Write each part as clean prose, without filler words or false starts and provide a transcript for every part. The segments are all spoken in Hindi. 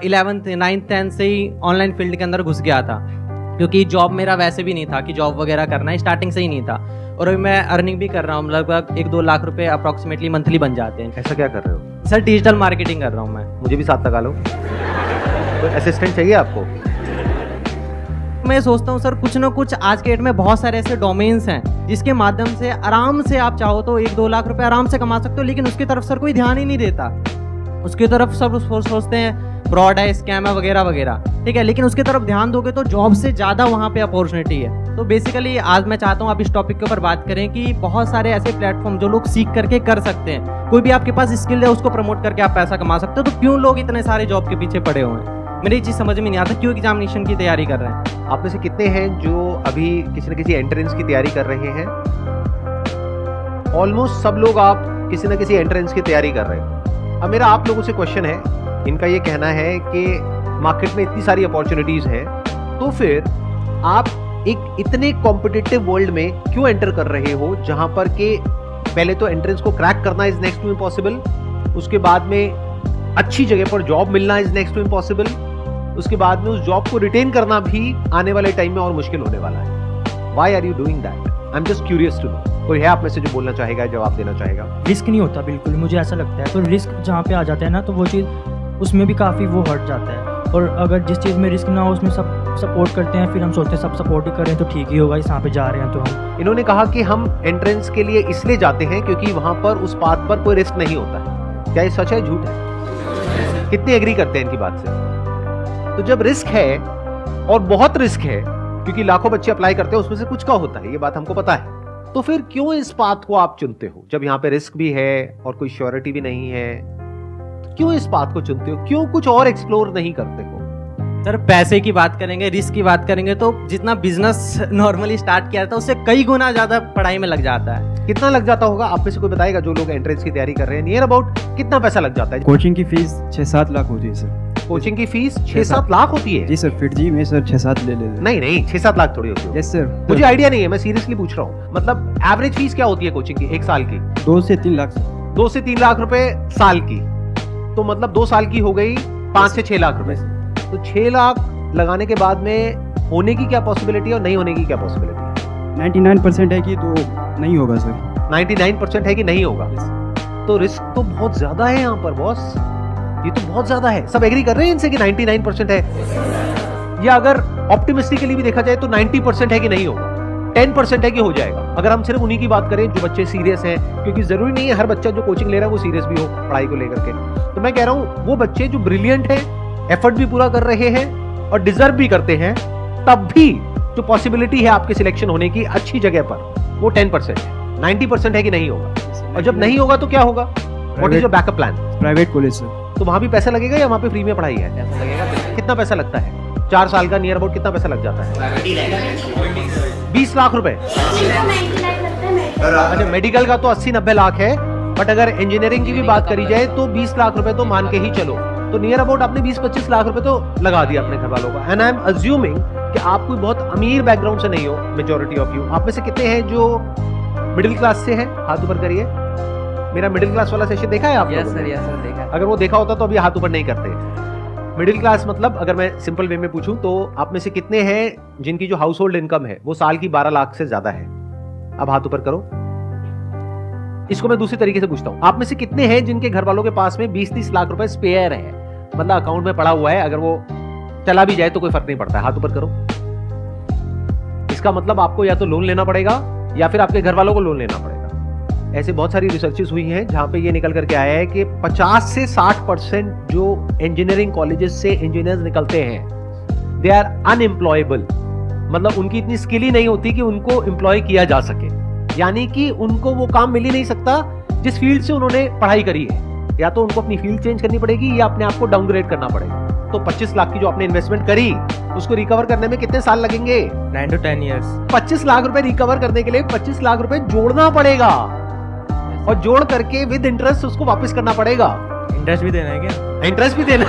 11th 9th 10th से ही ऑनलाइन फील्ड के अंदर घुस गया था, क्योंकि जॉब मेरा वैसे भी नहीं था कि जॉब वगैरह करना है, स्टार्टिंग से ही नहीं था। और अभी मैं अर्निंग भी कर रहा हूँ, लगभग 1-2 लाख रुपए अप्रॉक्सीमेटली मंथली बन जाते हैं। ऐसा क्या कर रहे हो सर डिजिटल मार्केटिंग कर रहा हूँ मैं। मुझे भी साथ लगा लो। तो असिस्टेंट चाहिए आपको? मैं सोचता हूँ सर कुछ ना कुछ आज के डेट में बहुत सारे ऐसे डोमेन्स हैं जिसके माध्यम से आराम से आप चाहो तो 1-2 लाख रुपए आराम से कमा सकते हो, लेकिन उसकी तरफ सर कोई ध्यान ही नहीं देता। उसकी तरफ सब सोचते हैं फ्रॉड है, स्कैम है वगैरह वगैरह, ठीक है, लेकिन उसकी तरफ ध्यान दोगे तो जॉब से ज़्यादा वहाँ पे अपॉर्चुनिटी है। तो बेसिकली आज मैं चाहता हूँ आप इस टॉपिक के ऊपर बात करें कि बहुत सारे ऐसे प्लेटफॉर्म जो लोग सीख करके कर सकते हैं, कोई भी आपके पास स्किल है उसको प्रमोट करके आप पैसा कमा सकते हो। तो क्यों लोग इतने सारे जॉब के पीछे पड़े हुए हैं, मेरी चीज़ समझ में नहीं आता, क्यों एग्जामिनेशन की तैयारी कर रहे हैं। आप में से कितने हैं जो अभी किसी न किसी एंट्रेंस की तैयारी कर रहे हैं? ऑलमोस्ट सब लोग आप किसी न किसी एंट्रेंस की तैयारी कर रहे हो। अब मेरा आप लोगों से क्वेश्चन है, इनका ये कहना है कि मार्केट में इतनी सारी अपॉर्चुनिटीज हैं, तो फिर आप एक इतने कॉम्पिटिटिव वर्ल्ड में क्यों एंटर कर रहे हो, जहां पर के पहले तो एंट्रेंस को क्रैक करना इज नेक्स्ट टू इम्पॉसिबल, उसके बाद में अच्छी जगह पर जॉब मिलना इज नेक्स्ट टू इम्पॉसिबल, उसके बाद में उस जॉब को रिटेन करना भी आने वाले टाइम में और मुश्किल होने वाला है। Why are you doing that? I'm just curious to know. कोई है आप में से जो बोलना चाहेगा, जवाब देना चाहेगा? रिस्क नहीं होता बिल्कुल, मुझे ऐसा लगता है। तो रिस्क जहाँ पे आ जाता है ना, तो वो चीज़ उसमें भी काफ़ी वो हट जाता है। और अगर जिस चीज़ में रिस्क ना हो उसमें सब सपोर्ट करते हैं, फिर हम सोचते हैं सब सपोर्ट ही करें तो ठीक ही होगा, इस यहाँ पे जा रहे हैं तो हम। इन्होंने कहा कि हम एंट्रेंस के लिए इसलिए जाते हैं क्योंकि वहां पर उस पाथ पर कोई रिस्क नहीं होता है। क्या ये सच है, झूठ है? कितने एग्री करते हैं इनकी बात से? तो जब रिस्क है और बहुत रिस्क है, क्योंकि लाखों बच्चे अप्लाई करते हैं उसमें से कुछ का होता है, ये बात हमको पता है, तो फिर क्यों इस पाथ को आप चुनते हो जब यहाँ पे रिस्क भी है और कोई श्योरिटी भी नहीं है? क्यों इस पाथ को चुनते हो? क्यों कुछ और एक्सप्लोर नहीं करते हो? सर पैसे की बात करेंगे, रिस्क की बात करेंगे तो जितना बिजनेस नॉर्मली स्टार्ट किया था उससे कई गुना ज्यादा पढ़ाई में लग जाता है। कितना लग जाता होगा आप में से कोई बताएगा? जो लोग एंट्रेंस की तैयारी कर रहे हैं, नियर अबाउट कितना पैसा लग जाता है? कोचिंग की फीस 6-7 लाख होती है सर। कोचिंग की फीस 6-7 लाख होती है? जी सर, फिर जी में सर 6-7 ले लेते। नहीं 6-7 लाख थोड़ी होती है। यस सर, मुझे आइडिया नहीं है, मैं सीरियसली पूछ रहा हूँ। मतलब एवरेज फीस क्या होती है कोचिंग की एक साल की? 2 से 3 लाख। 2 से 3 लाख रुपए साल की, तो मतलब 2 साल की हो गई 5 से 6 लाख रुपए। तो 6 लाख लगाने के बाद में होने की क्या पॉसिबिलिटी है और नहीं होने की क्या पॉसिबिलिटी है? 99% है कि तो नहीं होगा सर। 99% है कि नहीं होगा। तो रिस्क तो बहुत ज्यादा है यहाँ पर बॉस, ये तो बहुत ज्यादा है। सब एग्री कर रहे हैं इनसे कि 99% है, या अगर ऑप्टिमिस्टिकली भी देखा जाए तो 90% है कि नहीं होगा, 10% है कि हो जाएगा। अगर हम सिर्फ उन्हीं की बात करें जो बच्चे सीरियस हैं, क्योंकि जरूरी नहीं है हर बच्चा जो कोचिंग ले रहा है वो सीरियस भी हो पढ़ाई को लेकर के। तो मैं कह रहा हूँ वो बच्चे जो ब्रिलियंट है, एफर्ट भी पूरा कर रहे हैं और डिजर्व भी करते हैं, तब भी जो पॉसिबिलिटी है आपके सिलेक्शन होने की अच्छी जगह पर, वो 10% है। 90% है कि नहीं होगा। और जब नहीं होगा तो क्या होगा? What is your backup plan? Private college sir. तो वहां भी पैसा लगेगा या वहां पे फ्री में पढ़ाई है? पैसा लगेगा। कितना पैसा लगता है? 4 साल का नियर अबाउट कितना पैसा लग जाता है? 20 लाख रुपए। अच्छा, मेडिकल का तो 80-90 लाख है, बट अगर इंजीनियरिंग की भी बात करी जाए तो 20 लाख रुपए तो मान के ही चलो। तो नियर अबाउट आपने 20-25 लाख रुपए तो लगा दिया अपने घर वालों का। एंड आई एम अज्यूमिंग कि आप कोई बहुत अमीर बैकग्राउंड से नहीं हो, मेजॉरिटी ऑफ यू। आप में से कितने हैं जो मिडिल क्लास से हैं? हाथ ऊपर करिए। मेरा मिडिल क्लास वाला सेशन देखा है आप लोगों ने? यस सर देखा। अगर वो देखा होता तो अभी हाथ ऊपर नहीं करते। मिडिल क्लास मतलब अगर मैं सिंपल वे में पूछूं तो आप में से कितने हैं जिनकी जो हाउस होल्ड इनकम है वो साल की 12 लाख से ज्यादा है? अब हाथ ऊपर करो। इसको मैं दूसरी तरीके से पूछता हूं, आप में से कितने हैं जिनके घर वालों के पास में 20-30 लाख रुपए स्पेयर है, मतलब अकाउंट में पड़ा हुआ है, अगर वो चला भी जाए तो कोई फर्क नहीं पड़ता है? हाथ ऊपर करो। इसका मतलब आपको या तो लोन लेना पड़ेगा या फिर आपके घर वालों को लोन लेना पड़ेगा। ऐसे बहुत सारी रिसर्चेस हुई हैं जहां पे ये निकल करके आया है कि 50 से 60% जो इंजीनियरिंग कॉलेजेस से इंजीनियर्स निकलते हैं, दे आर अनएम्प्लॉयबल। मतलब उनकी इतनी स्किल ही नहीं होती कि उनको एम्प्लॉय किया जा सके, यानी कि उनको वो काम मिल ही नहीं सकता जिस फील्ड से उन्होंने पढ़ाई करी है। या तो उनको अपनी फील्ड चेंज करनी पड़ेगी या अपने आप को डाउनग्रेड करना पड़ेगा। तो 25 लाख की जो आपने इन्वेस्टमेंट करी उसको रिकवर करने में कितने साल लगेंगे? 9 to 10 years। 25 लाख रुपए रिकवर करने के लिए 25 लाख रुपए जोड़ना पड़ेगा और जोड़ करके विद इंटरेस्ट उसको वापस करना पड़ेगा। इंटरेस्ट भी देना है क्या? इंटरेस्ट भी देना।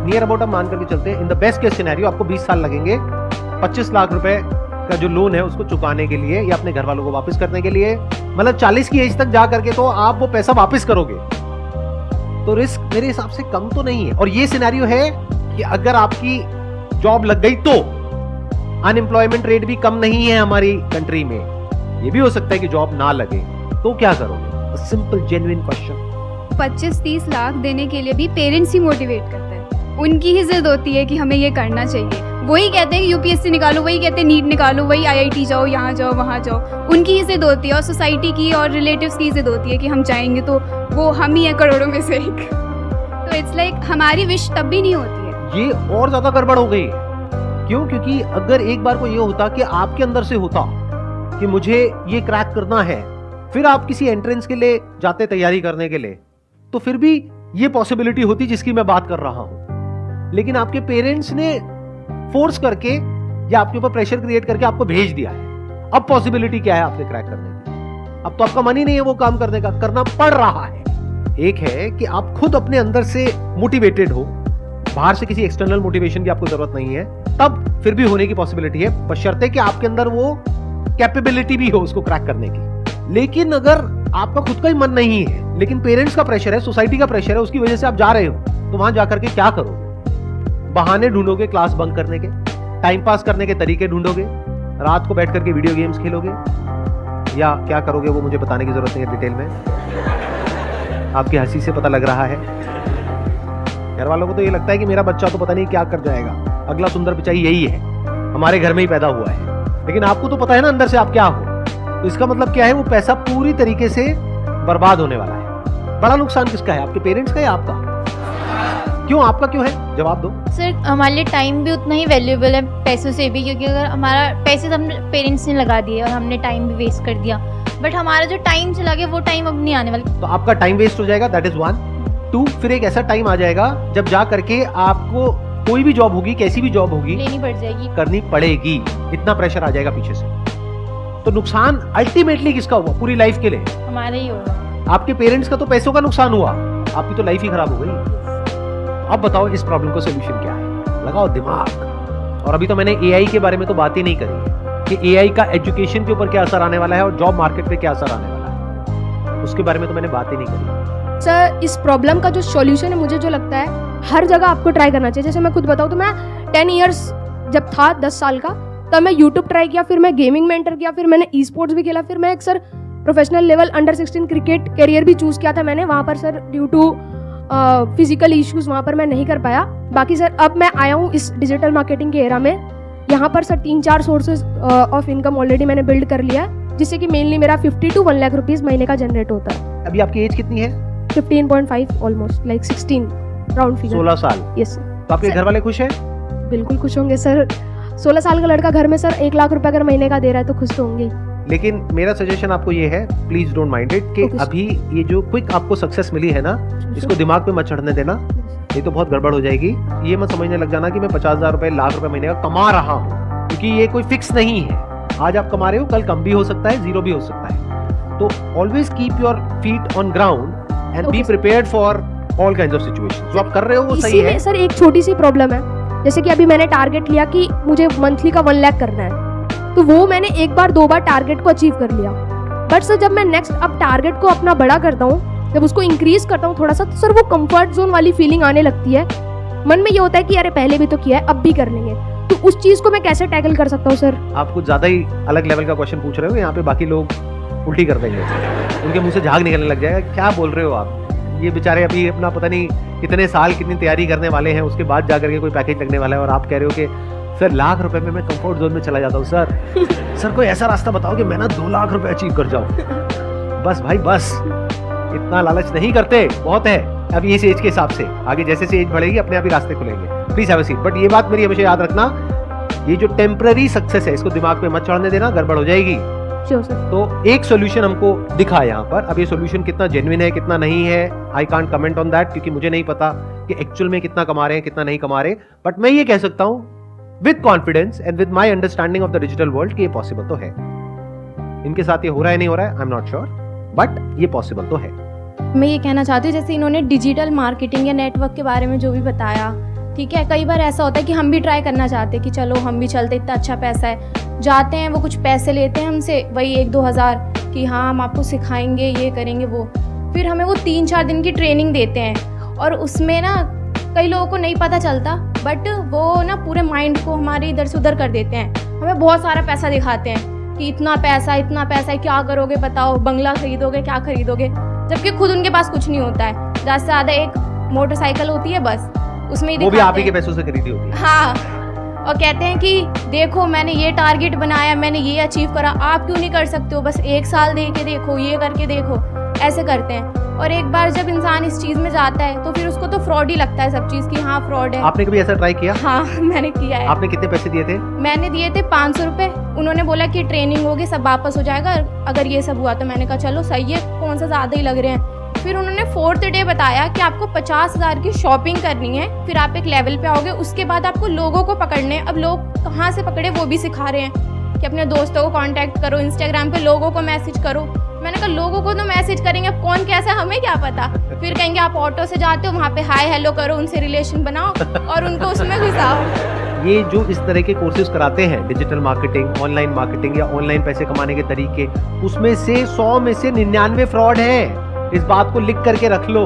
नियर अबाउट हम मान करके चलते हैं, in the best case scenario आपको 20 साल लगेंगे 25 लाख रुपए का जो लोन है उसको चुकाने के लिए या अपने घर वालों को वापस करने के लिए। मतलब 40 की एज तक जा करके तो आप वो पैसा वापस करोगे, तो रिस्क मेरे हिसाब से कम तो नहीं है। और ये सिनेरियो है कि अगर आपकी जॉब लग गई तो अनएम्प्लॉयमेंट रेट भी कम नहीं है हमारी कंट्री में। ये भी हो सकता है कि जॉब ना लगे, तो क्या करोगे? Simple genuine question. 25-30 लाख देने के लिए भी पेरेंट्स ही मोटिवेट करते हैं, उनकी ही जिद होती है कि हमें ये करना चाहिए। वही कहते हैं कि यूपीएससी निकालो, वही कहते हैं नीट निकालो, वही आईआईटी जाओ, यहाँ जाओ, वहाँ जाओ। उनकी ही जिद होती है और सोसाइटी की और रिलेटिव्स की जिद होती है कि हम चाहेंगे तो वो हम ही हैं करोड़ों में से एक। तो इट्स लाइक हमारी विश तब भी नहीं होती है। ये और ज्यादा गड़बड़ हो गई है। क्यों? क्योंकि अगर एक बार को ये होता कि आपके अंदर से होता कि मुझे ये क्रैक करना है, फिर आप किसी एंट्रेंस के लिए जाते तैयारी करने के लिए, तो फिर भी ये पॉसिबिलिटी होती जिसकी मैं बात कर रहा हूं। लेकिन आपके पेरेंट्स ने फोर्स करके या आपके ऊपर प्रेशर क्रिएट करके आपको भेज दिया है। अब पॉसिबिलिटी क्या है आपके क्रैक करने की? अब तो आपका मन ही नहीं है वो काम करने का, करना पड़ रहा है। एक है कि आप खुद अपने अंदर से मोटिवेटेड हो, बाहर से किसी एक्सटर्नल मोटिवेशन की आपको जरूरत नहीं है, तब फिर भी होने की पॉसिबिलिटी है, बशर्ते कि आपके अंदर वो कैपेबिलिटी भी हो उसको क्रैक करने की। लेकिन अगर आपका खुद का ही मन नहीं है, लेकिन पेरेंट्स का प्रेशर है, सोसाइटी का प्रेशर है, उसकी वजह से आप जा रहे हो, तो वहां जाकर के क्या करोगे? बहाने ढूंढोगे, क्लास बंक करने के, टाइम पास करने के तरीके ढूंढोगे, रात को बैठ करके वीडियो गेम्स खेलोगे, या क्या करोगे वो मुझे बताने की जरूरत नहीं है डिटेल में, आपकी हंसी से पता लग रहा है। घर वालों को तो ये लगता है कि मेरा बच्चा तो पता नहीं क्या कर जाएगा, अगला सुंदर पिचाई यही है, हमारे घर में ही पैदा हुआ है। लेकिन आपको तो पता है ना अंदर से आप क्या हो, तो इसका मतलब क्या है? वो पैसा पूरी तरीके से बर्बाद होने वाला है। बड़ा नुकसान किसका है, आपके पेरेंट्स का या आपका? क्यों? आपका क्यों है? जवाब दो। सर हमारे लिए टाइम भी उतना ही वैल्यूएबल है पैसों से भी, क्योंकि अगर हमारा पैसे तो हमने पेरेंट्स ने लगा दिए और हमने टाइम भी वेस्ट कर दिया, बट हमारा जो टाइम चला गया वो टाइम अब नहीं आने वाला। तो आपका टाइम वेस्ट हो जाएगा, दैट इज 1। 2, फिर एक ऐसा टाइम आ जाएगा जब जा करके आपको कोई भी जॉब होगी, कैसी भी जॉब होगी, लेनी पड़ जाएगी, करनी पड़ेगी, इतना प्रेशर आ जाएगा पीछे से। तो नुकसान अल्टीमेटली किसका हुआ पूरी लाइफ के लिए? हमारा ही होगा। आपके पेरेंट्स का तो पैसों का नुकसान हुआ, आपकी तो लाइफ ही खराब हो गई। अब बताओ इस प्रॉब्लम का सोल्यूशन क्या है? लगाओ दिमाग। और अभी तो मैंने एआई के बारे में तो बात ही नहीं करी है कि एआई का एजुकेशन के ऊपर क्या असर आने वाला है और जॉब मार्केट पे क्या असर आने वाला है, उसके बारे में तो मैंने बात ही नहीं करी। सर इस प्रॉब्लम का जो सॉल्यूशन है, मुझे जो लगता है हर जगह आपको ट्राई करना चाहिए। जैसे मैं खुद बताऊँ तो मैं 10 इयर्स जब था, 10 साल का, तब मैं यूट्यूब ट्राई किया, फिर मैं गेमिंग में एंटर किया, फिर मैंने ई स्पोर्ट्स भी खेला, फिर मैं एक sir professional level under 16 cricket career भी चूज़ किया था मैंने। वहाँ पर sir due to physical issues वहाँ पर मैं नहीं कर पाया। बाकी सर अब मैं आया हूँ इस डिजिटल मार्केटिंग के एरा में। यहाँ पर sir 3-4 sources of income already मैंने बिल्ड कर लिया है, जिससे कि मेनली मेरा 50 to 1 लाख रुपीज़ महीने का जनरेट होता है। अभी आपकी एज कितनी है? 15.5 ऑलमोस्ट, लाइक 16 राउंड फिगर। 16 साल। Yes sir. तो आपके घर वाले खुश हैं? बिल्कुल खुश होंगे सर। 16 साल का लड़का घर में सर 1 लाख रुपए अगर महीने का दे रहा है तो खुश तो होंगे। लेकिन मेरा सजेशन आपको ये है, प्लीज डोंट माइंड इट, कि Okay, अभी ये जो क्विक आपको सक्सेस मिली है ना, इसको दिमाग पे मत चढ़ने देना, नहीं तो बहुत गड़बड़ हो जाएगी। ये मत समझने लग जाना कि मैं 50,000 रुपए, लाख रुपए महीने का कमा रहा हूँ, क्योंकि ये कोई फिक्स नहीं है। आज आप कमा रहे हो, कल कम भी हो सकता है, जीरो भी हो सकता है। तो always keep your feet on ground and be prepared for all kinds of situations. जो आप कर रहे हो वो सही है। सर एक छोटी सी प्रॉब्लम है, जैसे कि अभी मैंने टारगेट लिया कि मुझे मंथली का 1 लाख करना है, तो वो मैंने 1 बार 2 बार टारगेट को अचीव कर लिया। बट सर जब मैं नेक्स्ट अब टारगेट को अपना बड़ा करता हूँ, जब उसको इंक्रीज करता हूँ थोड़ा सा, तो सर वो कंफर्ट जोन वाली फीलिंग आने लगती है। मन में ये होता है कि अरे पहले भी तो किया है, अब भी कर लेंगे। तो उस चीज को मैं कैसे टैकल कर सकता हूँ सर? आप कुछ ज्यादा ही अलग लेवल का क्वेश्चन पूछ रहे हो, यहाँ पे बाकी लोग उल्टी कर देंगे, उनके मुंह से झाग निकलने लग जाएगा। क्या बोल रहे हो आप? ये बेचारे अभी अपना पता नहीं कितने साल कितनी तैयारी करने वाले हैं, उसके बाद जाकर के कोई पैकेज लगने वाला है, और आप कह रहे हो कि सर लाख रुपए में मैं कंफर्ट जोन में चला जाता हूँ। सर कोई ऐसा रास्ता बताओ कि मैं ना 2 लाख रुपए अचीव कर जाऊँ। बस भाई बस, इतना लालच नहीं करते, बहुत है अभी इस एज के हिसाब से। आगे जैसे से एज बढ़ेगी अपने आप ही रास्ते खुलेंगे। Please have a seat. But ये बात मेरी हमेशा याद रखना, ये जो टेम्पररी सक्सेस है इसको दिमाग पे मत चढ़ने देना, गड़बड़ हो जाएगी। Sure sir. तो एक सोल्यूशन हमको दिखा यहाँ पर। अब ये सोल्यूशन कितना जेन्युइन है कितना नहीं है, I can't comment on that, क्योंकि मुझे नहीं पता कि एक्चुअल में कितना कमा रहे हैं कितना नहीं कमा रहे। बट मैं ये कह सकता हूँ with confidence and with my understanding of the digital world कि ये पॉसिबल तो है। इनके साथ ये हो रहा है नहीं हो रहा है, I am not sure, but ये पॉसिबल तो है। मैं ये कहना चाहती हूँ, जैसे इन्होंने डिजिटल मार्केटिंग या नेटवर्क के बारे में जो भी बताया, ठीक है, कई बार ऐसा होता है कि हम भी ट्राई करना चाहते हैं कि चलो हम भी चलते, इतना अच्छा पैसा है, जाते हैं, वो कुछ पैसे लेते हैं हमसे, वही 1-2 हज़ार कि हाँ हम आपको सिखाएंगे, ये करेंगे वो, फिर हमें वो 3-4 दिन की ट्रेनिंग देते हैं, और उसमें ना कई लोगों को नहीं पता चलता, बट वो ना पूरे माइंड को हमारे इधर से उधर कर देते हैं। हमें बहुत सारा पैसा दिखाते हैं कि इतना पैसा है, क्या करोगे बताओ, बंगला खरीदोगे, क्या खरीदोगे, जबकि खुद उनके पास कुछ नहीं होता है। ज़्यादा से ज़्यादा एक मोटरसाइकिल होती है बस, उसमें ही वो भी दिखाते आप ही के हैं। पैसों से खरीदी होती है। हाँ, और कहते हैं कि देखो मैंने ये टारगेट बनाया, मैंने ये अचीव करा, आप क्यों नहीं कर सकते हो, बस 1 साल दे के देखो, ये करके देखो, ऐसे करते हैं। और एक बार जब इंसान इस चीज़ में जाता है तो फिर उसको तो फ्रॉड ही लगता है सब चीज़ की, हाँ फ्रॉड है। आपने कभी ऐसा ट्राई किया? हाँ मैंने किया है। आपने कितने पैसे दिए थे? मैंने दिए थे 500 रुपये। उन्होंने बोला कि ट्रेनिंग होगी, सब वापस हो जाएगा अगर ये सब हुआ तो। मैंने कहा चलो सही है, कौन सा ज़्यादा ही लग रहे हैं। फिर उन्होंने 4th डे बताया कि आपको 50,000 की शॉपिंग करनी है, फिर आप एक लेवल पे आओगे, उसके बाद आपको लोगों को पकड़ने हैं। अब लोग कहाँ से पकड़े वो भी सिखा रहे हैं कि अपने दोस्तों को कांटेक्ट करो, इंस्टाग्राम पे लोगों को मैसेज करो। मैंने कहा लोगों को तो मैसेज करेंगे, अब कौन कैसा हमें क्या पता। फिर कहेंगे आप ऑटो से जाते हो, वहाँ पे हाय हेलो करो, उनसे रिलेशन बनाओ और उनको उसमें घुसाओ। ये जो इस तरह के कोर्सेज कराते हैं, डिजिटल मार्केटिंग, ऑनलाइन मार्केटिंग या ऑनलाइन पैसे कमाने के तरीके, उसमें से 100 में से 99 फ्रॉड है। इस बात को लिख करके रख लो।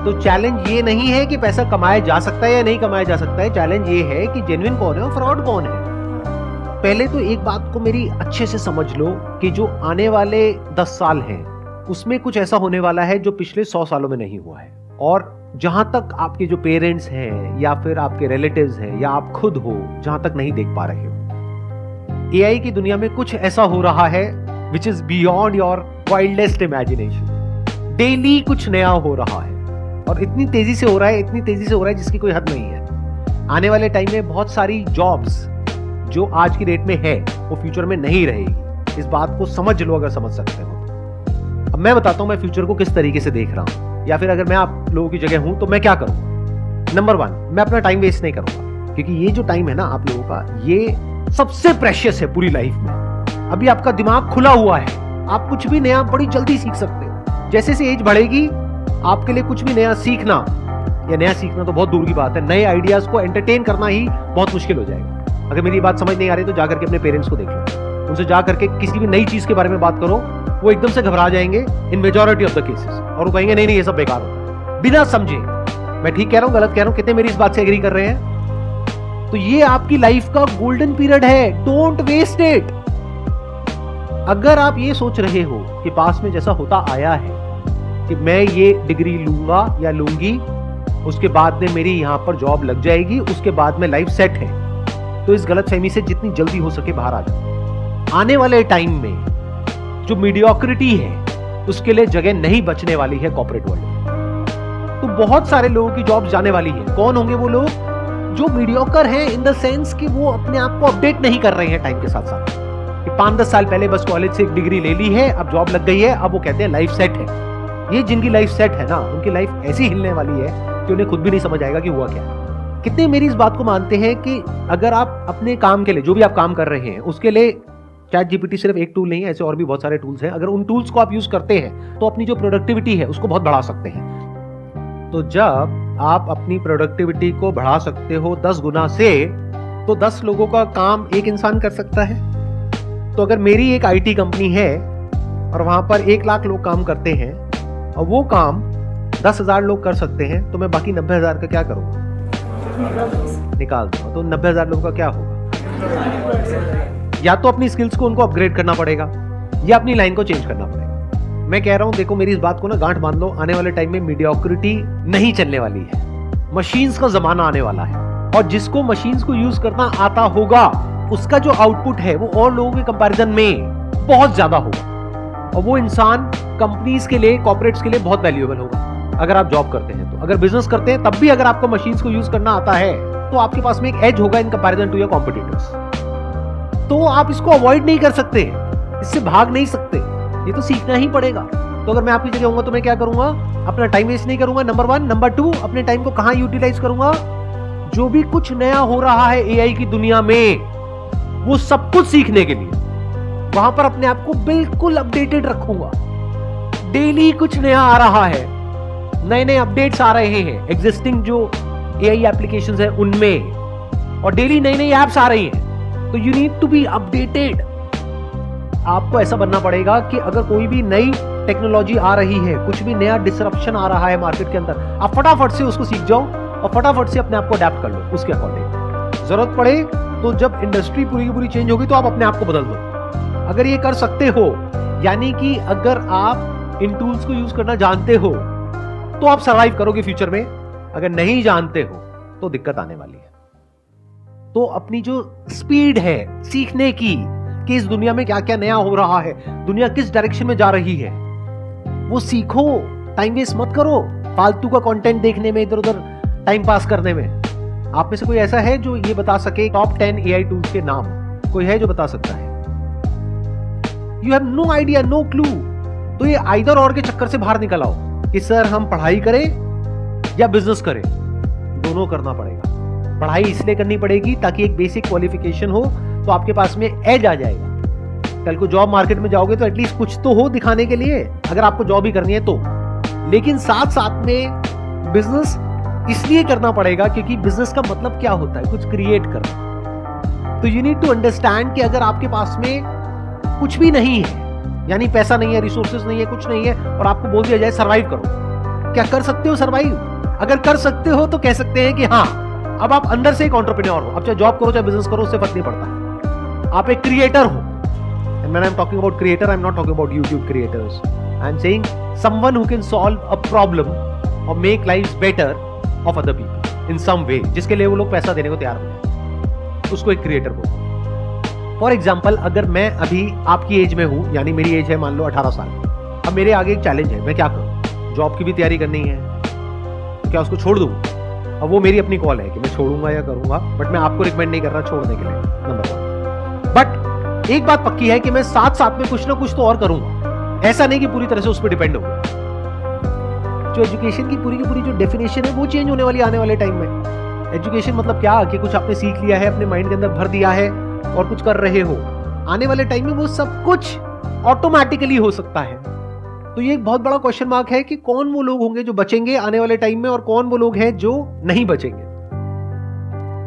तो चैलेंज ये नहीं है कि पैसा कमाया जा सकता है या नहीं कमाया जा सकता है, चैलेंज ये है कि जेन्युइन कौन है और फ्रॉड कौन है। पहले तो एक बात को मेरी अच्छे से समझ लो कि जो आने वाले 10 साल हैं उसमें कुछ ऐसा होने वाला है जो पिछले 100 सालों में नहीं हुआ है। और जहां तक आपके जो पेरेंट्स हैं या फिर आपके रिलेटिव्स हैं या आप खुद हो, जहां तक नहीं देख पा रहे हो, एआई की दुनिया में कुछ ऐसा हो रहा है which is beyond your wildest imagination. Daily कुछ नया हो रहा है और इतनी तेजी से हो रहा है जिसकी कोई हद नहीं है। आने वाले टाइम में बहुत सारी जॉब्स जो आज की डेट में है वो फ्यूचर में नहीं रहेगी। इस बात को समझ लो अगर समझ सकते हो। अब मैं बताता हूं मैं फ्यूचर को किस तरीके से देख रहा हूं, या फिर अगर मैं आप लोगों की जगह हूं तो मैं क्या करूंगा। नंबर 1, मैं अपना टाइम वेस्ट नहीं करूंगा, क्योंकि ये जो टाइम है ना आप लोगों का, ये सबसे प्रेशियस है पूरी लाइफ में। अभी आपका दिमाग खुला हुआ है, आप कुछ भी नया बड़ी जल्दी सीख सकते हो। जैसे जैसे एज बढ़ेगी आपके लिए कुछ भी नया सीखना, या नया सीखना तो बहुत दूर की बात है, नए आइडियाज को एंटरटेन करना ही बहुत मुश्किल हो जाएगा। अगर मेरी बात समझ नहीं आ रही तो जाकर के अपने पेरेंट्स को देख लो, उनसे जाकर के किसी भी नई चीज के बारे में बात करो, वो एकदम से घबरा जाएंगे इन मेजॉरिटी ऑफ द केसेस, और वो कहेंगे नहीं नहीं ये सब बेकार होता है, बिना समझे। मैं ठीक कह रहा हूं गलत कह रहा हूं, कितने मेरी इस बात से एग्री कर रहे हैं? तो ये आपकी लाइफ का गोल्डन पीरियड है, डोंट वेस्ट इट। अगर आप ये सोच रहे हो कि पास में जैसा होता आया है कि मैं ये डिग्री लूंगा या लूंगी, उसके बाद में मेरी यहां पर जॉब लग जाएगी, उसके बाद में लाइफ सेट है, तो इस गलतफहमी से जितनी जल्दी हो सके बाहर आ जाओ। आने वाले टाइम में जो मीडियोक्रिटी है उसके लिए जगह नहीं बचने वाली है कॉर्पोरेट वर्ल्ड में। तो बहुत सारे लोगों की जॉब जाने वाली है। कौन होंगे वो लोग? जो मीडियोकर हैं इन द सेंस कि वो अपने आप को अपडेट नहीं कर रहे हैं टाइम के साथ साथ, कि 5-10 साल पहले बस कॉलेज से एक डिग्री ले ली है, अब जॉब लग गई है, अब वो कहते हैं लाइफ सेट है। ये जिनकी लाइफ सेट है ना, उनकी लाइफ ऐसी हिलने वाली है कि उन्हें खुद भी नहीं समझ आएगा कि हुआ क्या है। कितने मेरी इस बात को मानते हैं कि अगर आप अपने काम के लिए, जो भी आप काम कर रहे हैं, उसके लिए चैट जीपीटी सिर्फ एक टूल नहीं है, ऐसे और भी बहुत सारे टूल्स हैं। अगर उन टूल्स को आप यूज करते हैं तो अपनी जो प्रोडक्टिविटी है उसको बहुत बढ़ा सकते हैं। तो जब आप अपनी प्रोडक्टिविटी को बढ़ा सकते हो 10 गुना से, तो 10 लोगों का काम एक इंसान कर सकता है। तो अगर मेरी एक आईटी कंपनी है और वहां पर 1 लाख लोग काम करते हैं और वो काम 10,000 लोग कर सकते हैं, तो मैं बाकी 90,000 का क्या करूंगा? निकाल दूंगा। तो 90,000 लोगों का क्या होगा? या तो अपनी स्किल्स को उनको अपग्रेड करना पड़ेगा या अपनी लाइन को चेंज करना पड़ेगा। मैं कह रहा हूं, देखो मेरी इस बात को ना गांठ बांध लो, आने वाले टाइम में मीडियोक्रिटी नहीं चलने वाली है, मशीन्स का जमाना आने वाला है। और जिसको मशीन्स को यूज करना आता होगा उसका जो आउटपुट है वो और लोगों के कंपैरिजन में बहुत ज्यादा होगा, और वो इंसान कंपनीज के लिए, कॉर्पोरेट्स के लिए बहुत वैल्यूएबल होगा। अगर आप जॉब करते हैं तो, अगर बिजनेस करते हैं तब भी अगर आपको मशीन्स को यूज करना आता है तो आपके पास में एक एज होगा in comparison to your competitors. तो आप इसको अवॉइड नहीं कर सकते, इससे भाग नहीं सकते, ये तो सीखना ही पड़ेगा। तो अगर मैं आपकी जगह होऊंगा तो मैं क्या करूंगा? अपना टाइम वेस्ट नहीं करूंगा, नंबर 1। नंबर 2, अपने टाइम को कहां यूटिलाइज करूंगा? जो भी कुछ नया हो रहा है एआई की दुनिया में, वो सब कुछ सीखने के लिए वहां पर अपने आप को बिल्कुल अपडेटेड रखूंगा। डेली कुछ नया आ रहा है, नए नए अपडेट्स आ रहे हैं एग्जिस्टिंग जो एआई एप्लीकेशंस है उनमें, और डेली नई नई एप्स आ रही हैं। तो you need to be updated. आपको ऐसा बनना पड़ेगा कि अगर कोई भी नई टेक्नोलॉजी आ रही है, कुछ भी नया डिसरप्शन आ रहा है मार्केट के अंदर, आप फटाफट से उसको सीख जाओ और फटाफट से अपने आप को अडेप्ट कर लो उसके अकॉर्डिंग। जरूरत पड़े तो जब इंडस्ट्री पूरी की पूरी चेंज होगी तो आप अपने आप को बदल दो। अगर ये कर सकते हो, यानी कि अगर आप इन टूल्स को यूज करना जानते हो तो आप सर्वाइव करोगे फ्यूचर में। अगर नहीं जानते हो तो दिक्कत आने वाली है। तो अपनी जो स्पीड है सीखने की कि इस दुनिया में क्या क्या नया हो रहा है, दुनिया किस डायरेक्शन में जा रही है, वो सीखो। टाइम वेस्ट मत करो फालतू का कंटेंट देखने में, इधर उधर टाइम पास करने में। आप में से कोई ऐसा है जो ये बता सके टॉप 10 AI टूल्स के नाम? कोई है जो बता सकता है? You have no idea, no clue. तो ये आइदर और के चक्कर से बाहर निकल आओ कि सर हम पढ़ाई करें या बिजनेस करें। दोनों करना पड़ेगा। पढ़ाई इसलिए करनी पड़ेगी ताकि एक बेसिक क्वालिफिकेशन हो, तो आपके पास में एज आ जाएगा। कल को जॉब मार्केट में जाओगे तो एटलीस्ट कुछ तो हो दिखाने के लिए, अगर आपको जॉब ही करनी है तो। लेकिन साथ साथ में बिजनेस इसलिए करना पड़ेगा क्योंकि बिजनेस का मतलब क्या होता है? कुछ क्रिएट करना। तो यू नीड टू अंडरस्टैंड कि अगर आपके पास में कुछ भी नहीं है, यानी पैसा नहीं है, रिसोर्सेज नहीं है, कुछ नहीं है, और आपको बोल दिया जाए सर्वाइव करो, क्या कर सकते हो सर्वाइव? अगर कर सकते हो तो कह सकते हैं कि हाँ, अब आप अंदर से एक एंटरप्रेन्योर हो। अब चाहे जॉब करो चाहे बिजनेस करो, उससे फर्क नहीं पड़ता। आप एक क्रिएटर हो। And when I'm talking about creator, I'm not talking about YouTube creators. I'm saying someone who can solve a problem or make lives better of other people in some way, जिसके लिए वो लोग पैसा देने को तैयार हो जाए, उसको एक क्रिएटर बोलते हैं। फॉर एग्जाम्पल, अगर मैं अभी आपकी एज में हूं, यानी मेरी एज है मान लो 18 साल, अब मेरे आगे एक चैलेंज है, मैं क्या करूं? जॉब की भी तैयारी करनी है, तो क्या उसको छोड़ दूं? अब वो मेरी अपनी कॉल है कि मैं छोड़ूंगा या करूंगा, बट मैं आपको रिकमेंड नहीं कर रहा छोड़ने के लिए, नंबर 1। बट एक बात पक्की है कि मैं साथ साथ में कुछ ना कुछ तो और करूंगा। ऐसा नहीं कि पूरी तरह से उस पर डिपेंड होगा। जो एजुकेशन की पूरी जो डेफिनेशन है वो चेंज होने वाली आने वाले टाइम में। एजुकेशन मतलब क्या कि कुछ आपने सीख लिया है, अपने माइंड के अंदर भर दिया है और कुछ कर रहे हो। आने वाले टाइम में वो सब कुछ ऑटोमेटिकली हो सकता है। तो ये एक बहुत बड़ा क्वेश्चन मार्क है कि कौन वो लोग होंगे जो बचेंगे आने वाले टाइम में और कौन वो लोग हैं जो नहीं बचेंगे।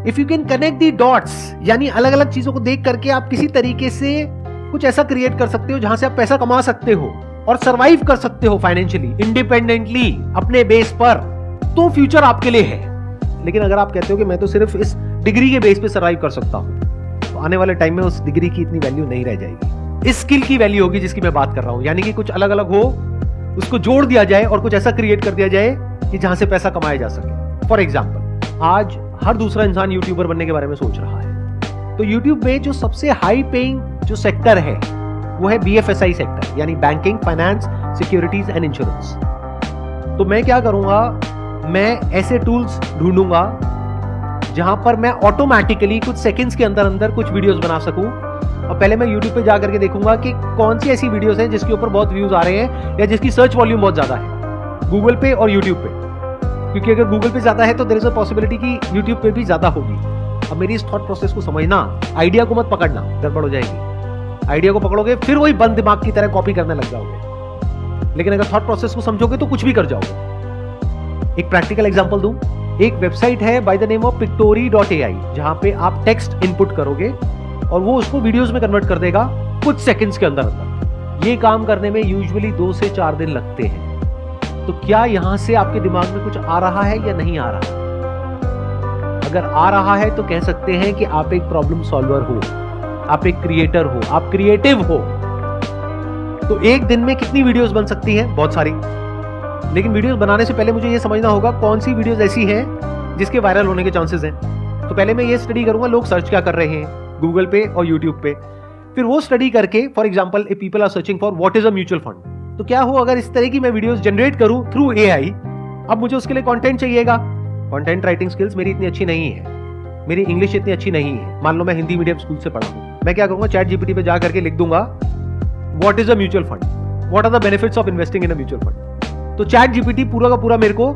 If you can connect the dots, यानी अलग अलग चीजों को देख करके आप किसी तरीके से कुछ ऐसा क्रिएट कर सकते हो जहां से आप पैसा कमा सकते हो और सरवाइव कर सकते हो फाइनेंशियली, इंडिपेंडेंटली, अपने बेस पर, तो फ्यूचर आपके लिए है। लेकिन अगर आप कहते हो कि मैं तो सिर्फ इस डिग्री के बेस पे सरवाइव कर सकता हूं, तो आने वाले टाइम में उस डिग्री की इतनी वैल्यू नहीं रह जाएगी। इस स्किल की वैल्यू होगी जिसकी मैं बात कर रहा हूं, यानी कि कुछ अलग अलग हो, उसको जोड़ दिया जाए और कुछ ऐसा क्रिएट कर दिया जाए कि जहां से पैसा कमाया जा सके। फॉर एग्जाम्पल, आज हर दूसरा इंसान यूट्यूबर बनने के बारे में सोच रहा है। तो यूट्यूब में जो सबसे हाई पेइंग जो सेक्टर है वो है BFSI सेक्टर, यानी banking, finance, securities and insurance. तो मैं क्या करूंगा, मैं ऐसे टूल्स ढूंढूंगा जहां पर मैं ऑटोमेटिकली कुछ सेकंड्स के अंदर अंदर कुछ वीडियोस बना सकूं। और पहले मैं YouTube पे जा करके देखूंगा कि कौन सी ऐसी वीडियोस हैं जिसके ऊपर बहुत व्यूज आ रहे हैं या जिसकी सर्च वॉल्यूम बहुत ज्यादा है, गूगल पे और YouTube पे। क्योंकि अगर गूगल पे ज्यादा है तो देयर इज अ पॉसिबिलिटी कि YouTube पे भी ज्यादा होगी। अब मेरी इस थॉट प्रोसेस को समझना, आइडिया को मत पकड़ना, गड़बड़ हो जाएगी। आइडिया को पकड़ोगे फिर वही बंद दिमाग की तरह कॉपी करने लग जाओगे। लेकिन अगर थॉट प्रोसेस को समझोगे तो कुछ भी कर जाओगे। एक प्रैक्टिकल एग्जांपल दूं, एक वेबसाइट है by the name of pictory.ai, जहां पे आप टेक्स्ट इनपुट करोगे और वो उसको वीडियोस में कन्वर्ट कर देगा कुछ सेकंड्स के अंदर अंदर। ये काम करने में यूजुअली 2 से 4 दिन लगते हैं। तो क्या यहां से आपके दिमाग में कुछ आ रहा है या नहीं आ रहा? अगर आ रहा है तो कह सकते हैं कि आप एक प्रॉब्लम सॉल्वर हो, आप एक क्रिएटर हो, आप क्रिएटिव हो। तो एक दिन में कितनी वीडियोस बन सकती हैं? बहुत सारी। लेकिन वीडियोस बनाने से पहले मुझे ये समझना होगा कौन सी वीडियोस ऐसी हैं जिसके वायरल होने के चांसेस हैं। तो पहले मैं ये स्टडी करूंगा लोग सर्च क्या कर रहे हैं गूगल पे और यूट्यूब पे। फिर वो स्टडी करके, for example, if people are searching for what is a mutual fund, तो क्या हो अगर इस तरह की मैं वीडियोस जनरेट करूं थ्रू AI। अब मुझे उसके लिए कंटेंट चाहिएगा। कंटेंट राइटिंग स्किल्स मेरी इतनी अच्छी नहीं है, मेरी इंग्लिश इतनी अच्छी नहीं है। मान लो मैं हिंदी मीडियम स्कूल से पढ़ा हूं, मैं क्या करूंगा, ChatGPT पे जा करके लिख दूंगा what is a mutual fund, what are the benefits of investing in a mutual fund. तो ChatGPT पूरा का पूरा मेरे को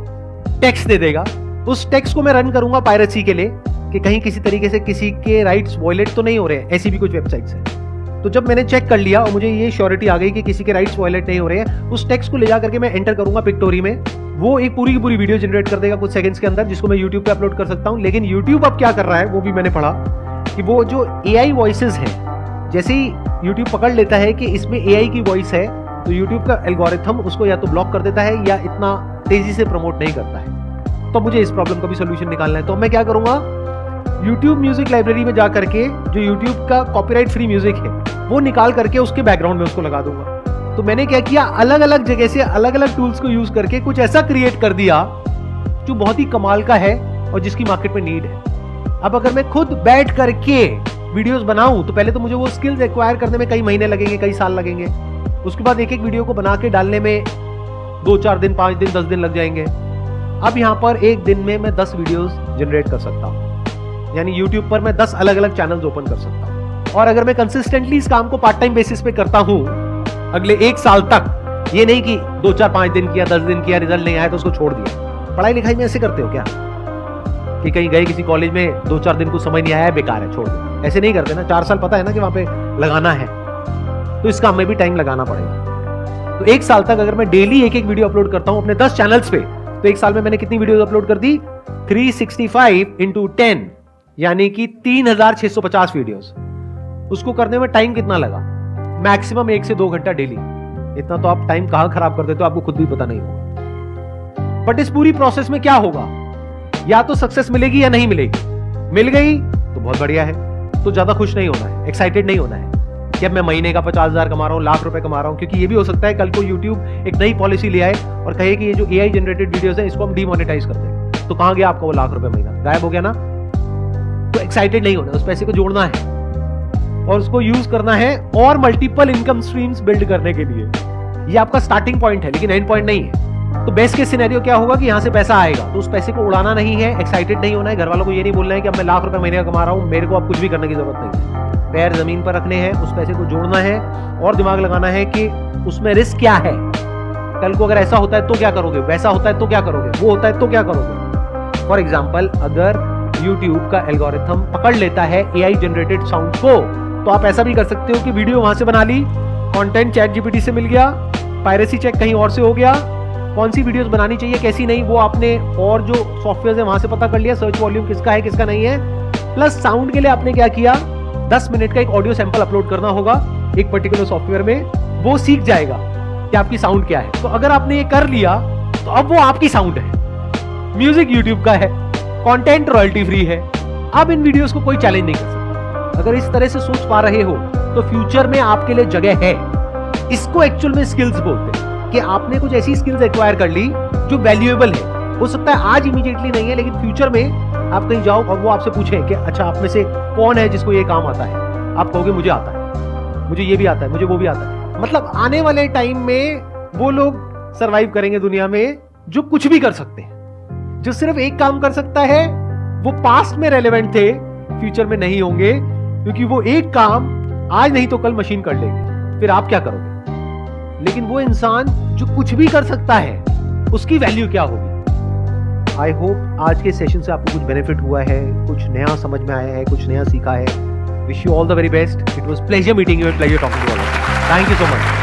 टेक्स्ट दे देगा। उस टेक्स्ट को मैं रन करूंगा पायरेसी के लिए कि कहीं किसी तरीके से किसी के राइट्स वायलेट तो नहीं हो रहे हैं। ऐसी भी कुछ वेबसाइट्स हैं। तो जब मैंने चेक कर लिया और मुझे ये श्योरिटी आ गई कि किसी के राइट्स वायलेट नहीं हो रहे हैं, उस टेक्स्ट को ले जा करके मैं एंटर करूंगा पिक्टोरी में। वो एक पूरी की पूरी वीडियो जनरेट कर देगा कुछ सेकंड्स के अंदर, जिसको मैं YouTube पे अपलोड कर सकता हूं। लेकिन YouTube अब क्या कर रहा है वो भी मैंने पढ़ा कि वो जो AI वॉइसेस हैं, जैसे ही YouTube पकड़ लेता है कि इसमें AI की वॉइस है, तो YouTube का एल्गोरिथम उसको या तो ब्लॉक कर देता है या इतना तेजी से प्रमोट नहीं करता है। तो मुझे इस प्रॉब्लम का भी सोल्यूशन निकालना है। तो मैं क्या करूंगा, YouTube म्यूजिक लाइब्रेरी में जा करके जो YouTube का कॉपीराइट फ्री म्यूजिक है वो निकाल करके उसके बैकग्राउंड में उसको लगा दूंगा। तो मैंने क्या किया, अलग अलग जगह से अलग अलग टूल्स को यूज करके कुछ ऐसा क्रिएट कर दिया जो बहुत ही कमाल का है और जिसकी मार्केट में नीड है। अब अगर मैं खुद बैठ करके वीडियोस बनाऊं तो पहले तो मुझे वो स्किल्स एक्वायर करने में कई महीने लगेंगे, कई साल लगेंगे। उसके बाद एक एक वीडियो को बना के डालने में 2-4 दिन, 5 दिन, 10 दिन लग जाएंगे। अब यहाँ पर एक दिन में मैं 10 वीडियोस जनरेट कर सकता हूँ, यानी YouTube पर मैं 10 अलग अलग चैनल्स ओपन कर सकता हूँ। और अगर मैं कंसिस्टेंटली इस काम को पार्ट टाइम बेसिस पे करता हूँ अगले 1 साल तक, ये नहीं कि 2-4-5 दिन किया, 10 दिन किया, रिजल्ट नहीं आया तो उसको छोड़ दिया। पढ़ाई लिखाई में ऐसे करते हो क्या कि कहीं गए किसी कॉलेज में 2-4 दिन को समझ नहीं आया, बेकार है, छोड़ दो, ऐसे नहीं करते ना। 4 साल पता है ना कि वहां पे लगाना है, तो इस काम में भी टाइम लगाना पड़ेगा। तो 1 साल तक अगर मैं डेली एक एक वीडियो अपलोड करता हूं अपने 10 चैनल्स पे, तो 1 साल में मैंने कितनी वीडियोस अपलोड कर दी, 365 × 10 यानी कि 3650 वीडियोस। उसको करने में टाइम कितना लगा, मैक्सिमम 1 से 2 घंटा डेली। इतना तो आप टाइम कहां खराब कर देते हो आपको खुद भी पता नहीं होगा। बट इस पूरी प्रोसेस में क्या होगा, या तो सक्सेस मिलेगी या नहीं मिलेगी। मिल गई तो बहुत बढ़िया है, तो ज्यादा खुश नहीं होना है, एक्साइटेड नहीं होना है कि अब मैं महीने का 50,000 कमा रहा हूं, लाख रुपए कमा रहा हूं। क्योंकि ये भी हो सकता है कल को YouTube एक नई पॉलिसी ले आए और कहे कि ये जो AI जनरेटेड वीडियोस है इसको हम डीमोनेटाइज कर देंगे, तो कहां गया आपका वो लाख रुपए महीना, गायब हो गया ना। तो एक्साइटेड नहीं होना, उस पैसे को जोड़ना है और उसको यूज करना है और मल्टीपल इनकम स्ट्रीम्स बिल्ड करने के लिए। ये आपका स्टार्टिंग पॉइंट है लेकिन एंड पॉइंट नहीं है। तो बेस्ट केस सिनेरियो क्या होगा कि यहां से पैसा आएगा तो उस पैसे को उड़ाना नहीं है, एक्साइटेड नहीं होना है, घर वालों को ये नहीं बोलना है कि अब मैं लाख रुपए महीने का कमा रहा हूं, मेरे को अब कुछ भी करने की जरूरत नहीं है। पैर जमीन पर रखने हैं, उस पैसे को जोड़ना है और दिमाग लगाना है कि उसमें रिस्क क्या है, कल को अगर ऐसा होता है तो क्या करोगे, वैसा होता है तो क्या करोगे, वो होता है तो क्या करोगे। फॉर एग्जाम्पल, अगर YouTube का एल्गोरिथम पकड़ लेता है AI जनरेटेड साउंड को, तो आप ऐसा भी कर सकते हो कि वीडियो वहां से बना ली, कंटेंट ChatGPT से मिल गया, पायरेसी चेक कहीं और से हो गया, कौन सी वीडियोस बनानी चाहिए कैसी नहीं वो आपने और जो सॉफ्टवेयर है वहां से पता कर लिया, सर्च वॉल्यूम किसका है किसका नहीं है। प्लस साउंड के लिए आपने क्या किया, 10 मिनट का एक ऑडियो सैंपल अपलोड करना होगा एक पर्टिकुलर सॉफ्टवेयर में, वो सीख जाएगा कि आपकी साउंड क्या है। तो अगर आपने ये कर लिया तो अब वो आपकी साउंड है, म्यूजिक YouTube का है, कंटेंट रॉयल्टी फ्री है। अब इन वीडियोस को कोई चैलेंज नहीं कर सकता। अगर इस तरह से सोच पा रहे हो तो फ्यूचर में आपके लिए जगह है। इसको एक्चुअल में स्किल्स बोलते हैं कि आपने कुछ ऐसी स्किल्स एक्वायर कर ली जो वैल्यूएबल है। हो सकता है आज इमीडिएटली नहीं है लेकिन फ्यूचर में आप कहीं जाओ और वो आपसे पूछे कि अच्छा आप में से कौन है जिसको ये काम आता है, आप कहोगे मुझे आता है, मुझे ये भी आता है, मुझे वो भी आता है। मतलब आने वाले टाइम में वो लोग सरवाइव करेंगे दुनिया में जो कुछ भी कर सकते हैं। जो सिर्फ एक काम कर सकता है वो पास्ट में रेलेवेंट थे, फ्यूचर में नहीं होंगे, क्योंकि वो एक काम आज नहीं तो कल मशीन कर लेगी, फिर आप क्या करोगे। लेकिन वो इंसान जो कुछ भी कर सकता है उसकी वैल्यू क्या होगी। आई होप आज के सेशन से आपको कुछ बेनिफिट हुआ है, कुछ नया समझ में आया है, कुछ नया सीखा है। Wish you all the very best. It was pleasure meeting you and pleasure talking to you all. Thank you so much.